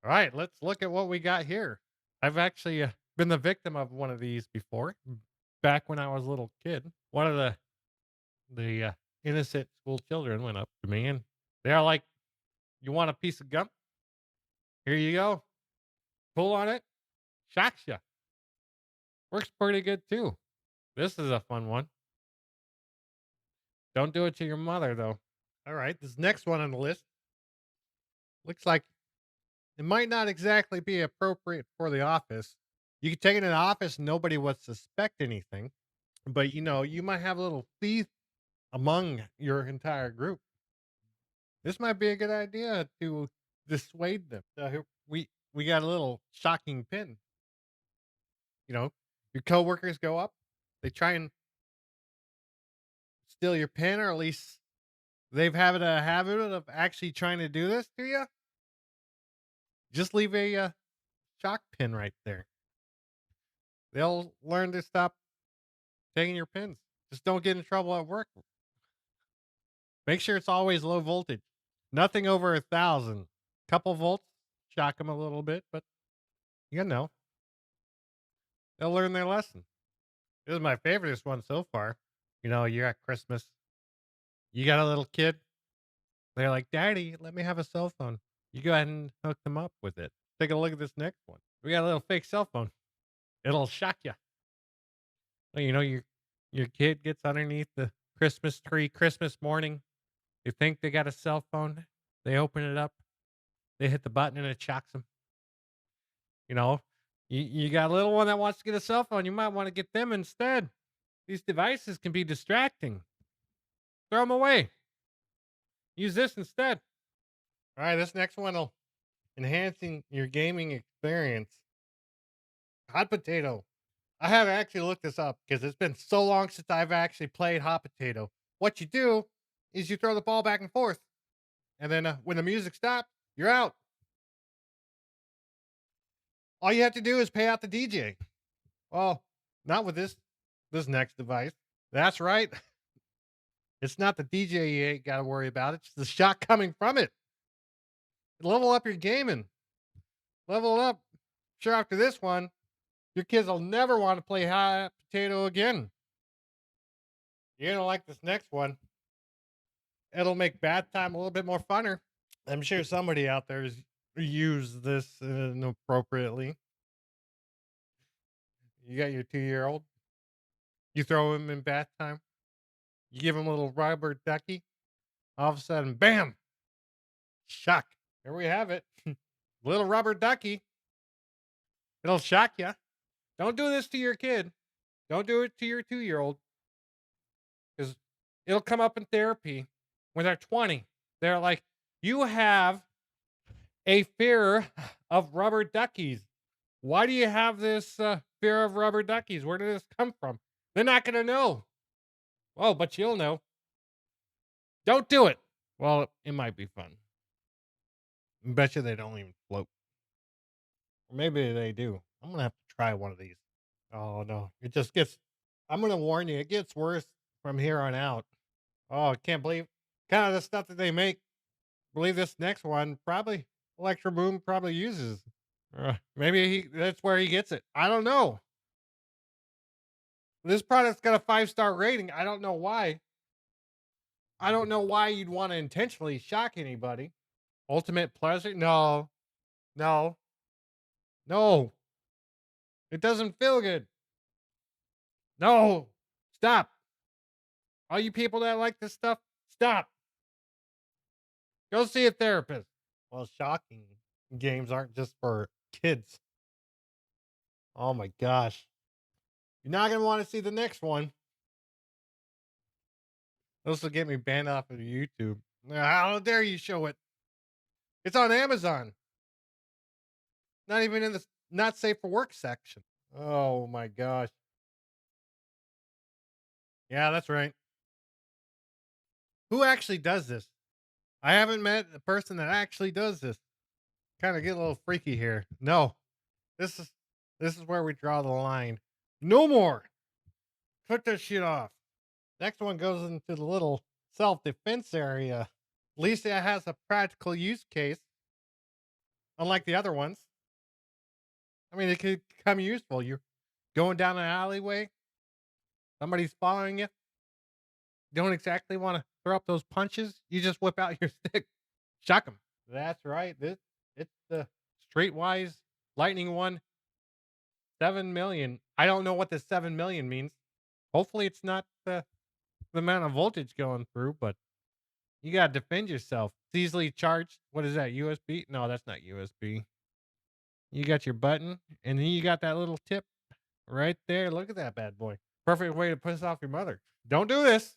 All right, let's look at what we got here. I've actually been the victim of one of these before. Back when I was a little kid, one of the innocent school children went up to me and they're like, "You want a piece of gum? Here you go. Pull on it. Shocks you. Works pretty good too." This is a fun one. Don't do it to your mother though. All right, this next one on the list looks like it might not exactly be appropriate for the office. You could take it in the office, nobody would suspect anything. But, you might have a little thief among your entire group. This might be a good idea to dissuade them. So here we got a little shocking pin. Your coworkers go up, they try and steal your pin, or at least they've had a habit of actually trying to do this to you. Just leave a shock pin right there. They'll learn to stop taking your pins. Just don't get in trouble at work. Make sure it's always low voltage. Nothing over 1,000. Couple volts, shock them a little bit, but you know, they'll learn their lesson. This is my favoriteest one so far. You're at Christmas. You got a little kid. They're like, "Daddy, let me have a cell phone." You go ahead and hook them up with it. Take a look at this next one. We got a little fake cell phone. It'll shock you. Your kid gets underneath the Christmas tree Christmas morning. They think they got a cell phone. They open it up. They hit the button and it shocks them. You know, you got a little one that wants to get a cell phone. You might want to get them instead. These devices can be distracting. Throw them away. Use this instead. All right, this next one will enhancing your gaming experience. Hot potato. I have actually looked this up because it's been so long since I've actually played hot potato. What you do is you throw the ball back and forth, and then when the music stops, you're out. All you have to do is pay out the DJ. Well, not with this next device. That's right. It's not the DJ you ain't got to worry about. It's the shot coming from it. Level up your gaming. Level it up. Sure, after this one, your kids will never want to play hot potato again. You're gonna like this next one. It'll make bath time a little bit more funner. I'm sure somebody out there has used this inappropriately. You got your 2-year-old. You throw him in bath time. You give him a little rubber ducky. All of a sudden, bam! Shock. There we have it. Little rubber ducky. It'll shock you. Don't do this to your kid. Don't do it to your 2-year-old because it'll come up in therapy when they're 20. They're like, "You have a fear of rubber duckies. Why do you have this fear of rubber duckies? Where did this come from?" They're not going to know. Oh, but you'll know. Don't do it. Well, it might be fun. Bet you they don't even float. Or maybe they do. I'm going to have to try one of these. Oh, no. It just gets, I'm going to warn you, it gets worse from here on out. Oh, I can't believe kind of the stuff that they make. Believe this next one probably Electro Boom probably uses. Maybe that's where he gets it. I don't know. This product's got a 5-star rating. I don't know why. I don't know why you'd want to intentionally shock anybody. Ultimate pleasure? No, no, no. It doesn't feel good. No, stop. All you people that like this stuff, stop. Go see a therapist. Well, shocking games aren't just for kids. Oh my gosh. You're not going to want to see the next one. This will get me banned off of YouTube. How dare you show it? It's on Amazon. Not even in the not safe for work section. Oh my gosh. Yeah, that's right. Who actually does this? I haven't met a person that actually does this. Kind of get a little freaky here. No. This is this is where we draw the line. No more. Cut that shit off. Next one goes into the little self-defense area. At least it has a practical use case. unlike the other ones. I mean, it could come useful. You're going down an alleyway, somebody's following you. Don't exactly want to throw up those punches. You just whip out your stick, shock them. That's right. It's the Streetwise Lightning One 7 million. I don't know what the 7 million means. Hopefully, it's not the amount of voltage going through, but you gotta defend yourself. It's easily charged. What is that? USB? No, that's not USB. You got your button, and then you got that little tip right there. Look at that bad boy. Perfect way to piss off your mother. Don't do this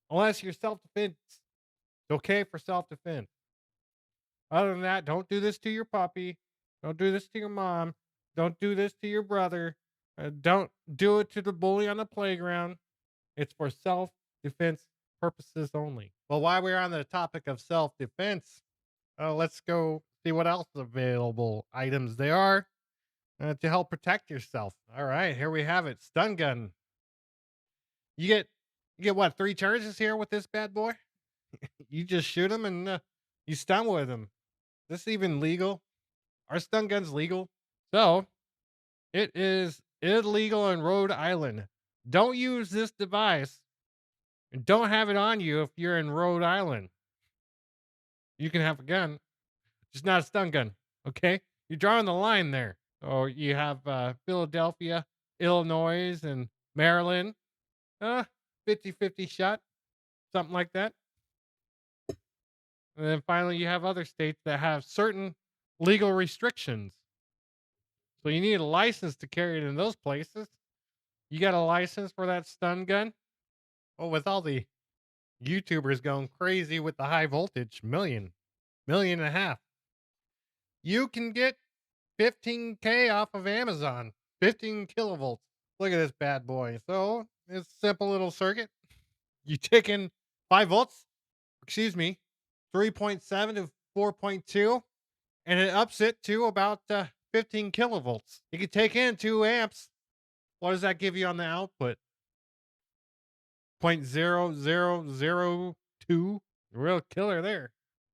unless you're self defense. It's okay for self defense. Other than that, don't do this to your puppy. Don't do this to your mom. Don't do this to your brother. Don't do it to the bully on the playground. It's for self defense purposes only. Well, while we're on the topic of self defense, let's go see what else available items there are to help protect yourself. All right, here we have it. Stun gun. You get you get what, 3 charges here with this bad boy? You just shoot them and you stun with them. This even legal? Are stun guns legal? So it is illegal in Rhode Island. Don't use this device and don't have it on you if you're in Rhode Island. You can have a gun, just not a stun gun. Okay, you're drawing the line there. Or you have Philadelphia, Illinois, and Maryland. 50-50 shot, something like that. And then finally, you have other states that have certain legal restrictions. So you need a license to carry it in those places. You got a license for that stun gun? Well, with all the YouTubers going crazy with the high voltage, million and a half, you can get 15K off of Amazon, 15 kilovolts. Look at this bad boy. So it's a simple little circuit. You take in 5 volts, excuse me, 3.7 to 4.2, and it ups it to about 15 kilovolts. You can take in 2 amps. What does that give you on the output? 0.0002. Real killer there.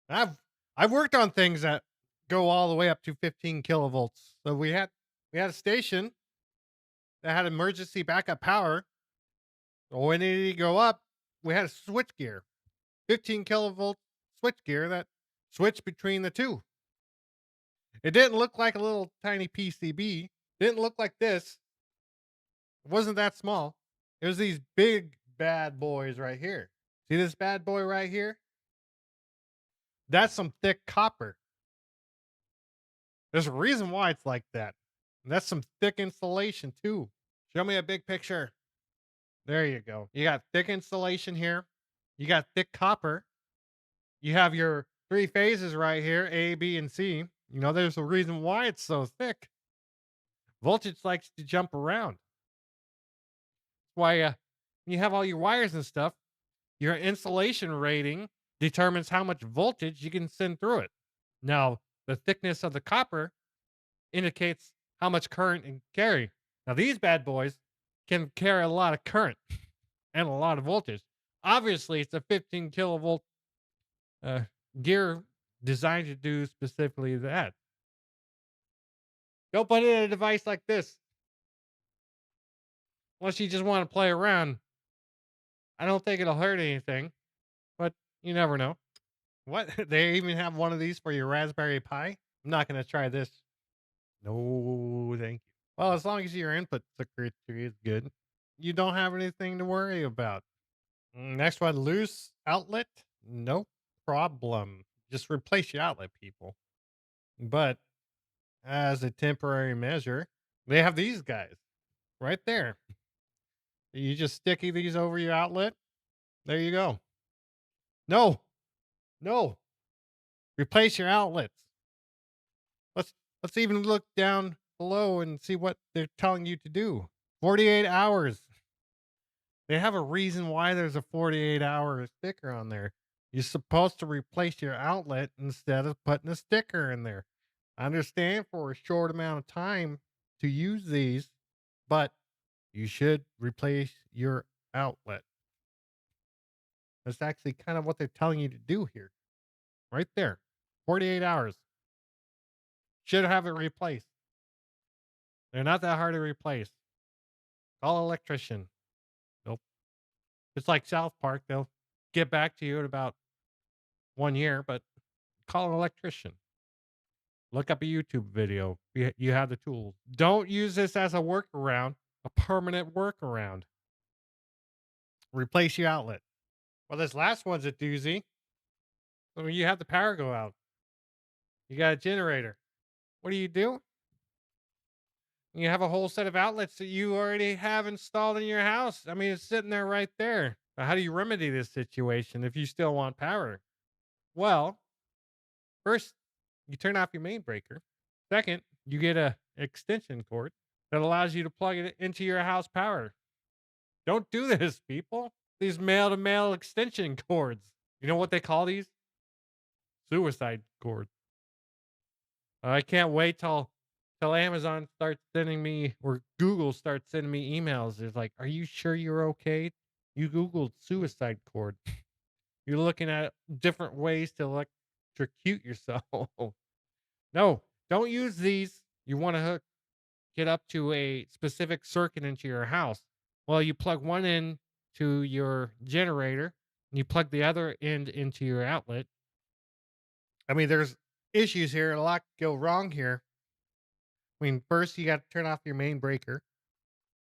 I've I've worked on things that go all the way up to 15 kilovolts. So we had a station that had emergency backup power. So when it needed to go up, we had a switch gear, 15 kilovolt switch gear that switched between the two. It didn't look like a little tiny PCB. Didn't look like this. It wasn't that small. It was these big bad boys right here. See this bad boy right here? That's some thick copper. There's a reason why it's like that. And that's some thick insulation too. Show me a big picture. There you go. You got thick insulation here. You got thick copper. You have your 3 phases right here, A, B, and C. You know, there's a reason why it's so thick. Voltage likes to jump around. That's why you have all your wires and stuff. Your insulation rating determines how much voltage you can send through it. Now, the thickness of the copper indicates how much current it can carry. Now, these bad boys can carry a lot of current and a lot of voltage. Obviously, it's a 15 kilovolt uh, gear designed to do specifically that. Don't put it in a device like this unless you just want to play around. I don't think it'll hurt anything, but you never know. What? They even have one of these for your Raspberry Pi? I'm not going to try this. No, thank you. Well, as long as your input circuitry is good, you don't have anything to worry about. Next one, loose outlet. No problem. Just replace your outlet, people. But as a temporary measure, they have these guys right there. You just sticky these over your outlet. There you go. No, no. Replace your outlets. Let's let's even look down below and see what they're telling you to do. 48 hours. They have a reason why there's a 48-hour sticker on there. You're supposed to replace your outlet instead of putting a sticker in there. I understand for a short amount of time to use these, but you should replace your outlet. That's actually kind of what they're telling you to do here. Right there. 48 hours. Should have it replaced. They're not that hard to replace. Call an electrician. Nope. It's like South Park. They'll get back to you in about 1 year, but call an electrician. Look up a YouTube video. You have the tools. Don't use this as a workaround, a permanent workaround. Replace your outlet. Well, this last one's a doozy. When you have the power go out, you got a generator. What do? You have a whole set of outlets that you already have installed in your house. I mean, it's sitting there right there. But how do you remedy this situation if you still want power? Well, first, you turn off your main breaker. Second, you get a extension cord that allows you to plug it into your house power. Don't do this, people. These male to male extension cords. You know what they call these? Suicide cords. I can't wait till Amazon starts sending me or Google starts sending me emails. It's like, are you sure you're okay? You Googled suicide cord. You're looking at different ways to electrocute yourself. No, don't use these. You want to get up to a specific circuit into your house. Well, you plug one in to your generator and you plug the other end into your outlet. I mean, there's issues here. A lot go wrong here. I mean, first you got to turn off your main breaker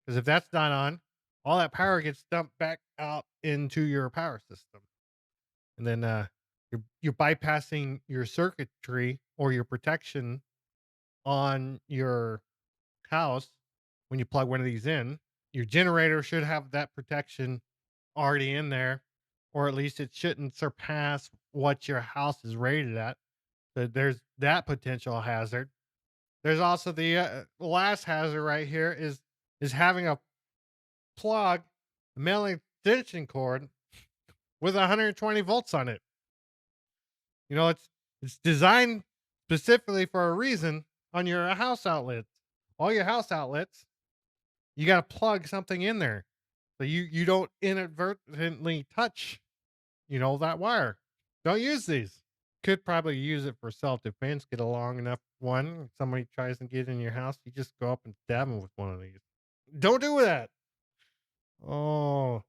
because if that's not on, all that power gets dumped back out into your power system, and then you're bypassing your circuitry or your protection on your house when you plug one of these in. Your generator should have that protection already in there, or at least it shouldn't surpass what your house is rated at. So there's that potential hazard. There's also the last hazard right here is having a plug, a male extension cord with 120 volts on it. You know, it's designed specifically for a reason on your house outlets. All your house outlets, you got to plug something in there so you don't inadvertently touch, that wire. Don't use these. Could probably use it for self defense. Get a long enough one. If somebody tries to get in your house, you just go up and stab them with one of these. Don't do that. Oh,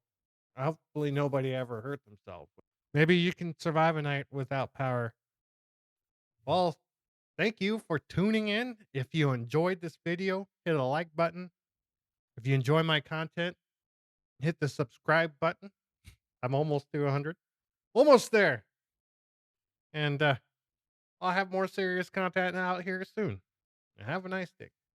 hopefully nobody ever hurt themselves. Maybe you can survive a night without power. Well, thank you for tuning in. If you enjoyed this video, hit a like button. If you enjoy my content, hit the subscribe button. I'm almost to 100. Almost there. And I'll have more serious content out here soon. Have a nice day.